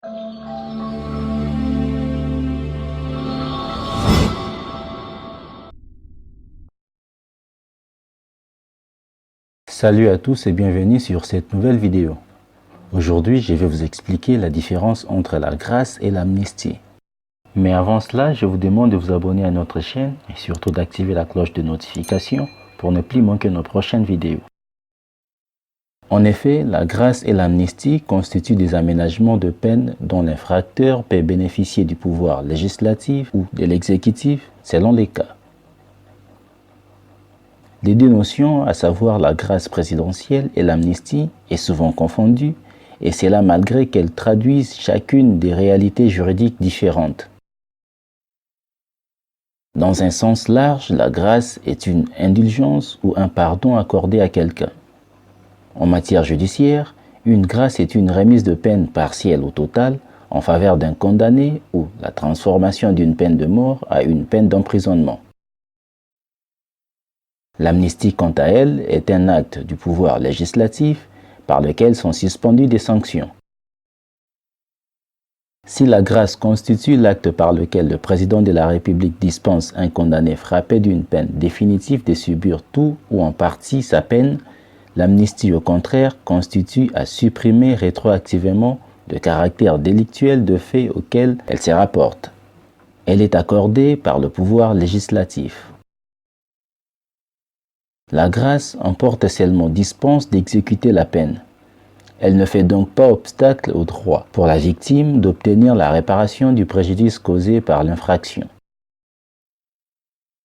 Salut à tous et bienvenue sur cette nouvelle vidéo. Aujourd'hui, je vais vous expliquer la différence entre la grâce et l'amnistie. Mais avant cela, je vous demande de vous abonner à notre chaîne et surtout d'activer la cloche de notification pour ne plus manquer nos prochaines vidéos. En effet, la grâce et l'amnistie constituent des aménagements de peine dont l'infracteur peut bénéficier du pouvoir législatif ou de l'exécutif selon les cas. Les deux notions, à savoir la grâce présidentielle et l'amnistie, est souvent confondue, et c'est là malgré qu'elles traduisent chacune des réalités juridiques différentes. Dans un sens large, la grâce est une indulgence ou un pardon accordé à quelqu'un. En matière judiciaire, une grâce est une remise de peine partielle ou totale en faveur d'un condamné ou la transformation d'une peine de mort à une peine d'emprisonnement. L'amnistie, quant à elle, est un acte du pouvoir législatif par lequel sont suspendues des sanctions. Si la grâce constitue l'acte par lequel le président de la République dispense un condamné frappé d'une peine définitive de subir tout ou en partie sa peine, l'amnistie, au contraire, constitue à supprimer rétroactivement le caractère délictuel de fait auquel elle se rapporte. Elle est accordée par le pouvoir législatif. La grâce emporte seulement dispense d'exécuter la peine. Elle ne fait donc pas obstacle au droit pour la victime d'obtenir la réparation du préjudice causé par l'infraction.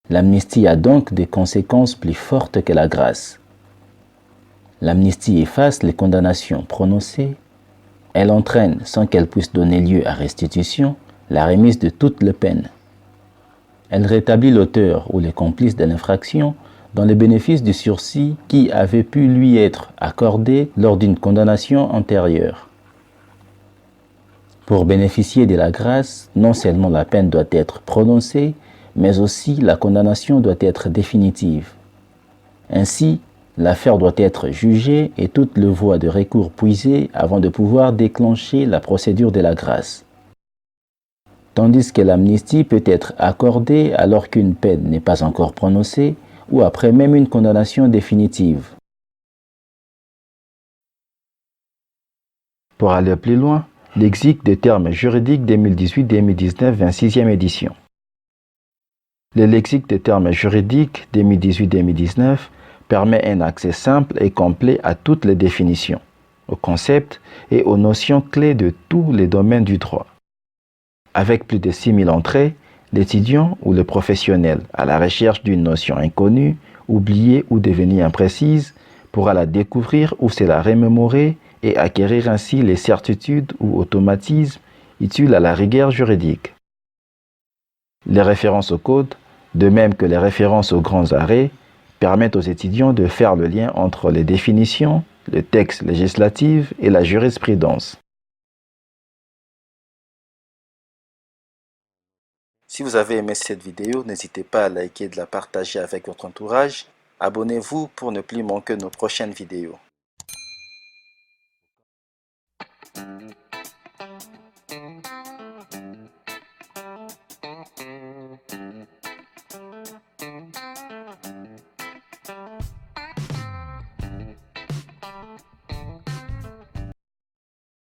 L'amnistie a donc des conséquences plus fortes que la grâce. L'amnistie efface les condamnations prononcées. Elle entraîne, sans qu'elle puisse donner lieu à restitution, la remise de toutes les peines. Elle rétablit l'auteur ou les complices de l'infraction dans le bénéfice du sursis qui avait pu lui être accordé lors d'une condamnation antérieure. Pour bénéficier de la grâce, non seulement la peine doit être prononcée, mais aussi la condamnation doit être définitive. Ainsi, l'affaire doit être jugée et toutes les voies de recours puisées avant de pouvoir déclencher la procédure de la grâce. Tandis que l'amnistie peut être accordée alors qu'une peine n'est pas encore prononcée, ou après même une condamnation définitive. Pour aller plus loin, lexique des termes juridiques 2018-2019, 26e édition. Le lexique des termes juridiques 2018-2019 permet un accès simple et complet à toutes les définitions, aux concepts et aux notions clés de tous les domaines du droit. Avec plus de 6000 entrées, l'étudiant ou le professionnel à la recherche d'une notion inconnue, oubliée ou devenue imprécise pourra la découvrir ou se la remémorer et acquérir ainsi les certitudes ou automatismes utiles à la rigueur juridique. Les références au code, de même que les références aux grands arrêts, permettent aux étudiants de faire le lien entre les définitions, le texte législatif et la jurisprudence. Si vous avez aimé cette vidéo, n'hésitez pas à liker et de la partager avec votre entourage. Abonnez-vous pour ne plus manquer nos prochaines vidéos.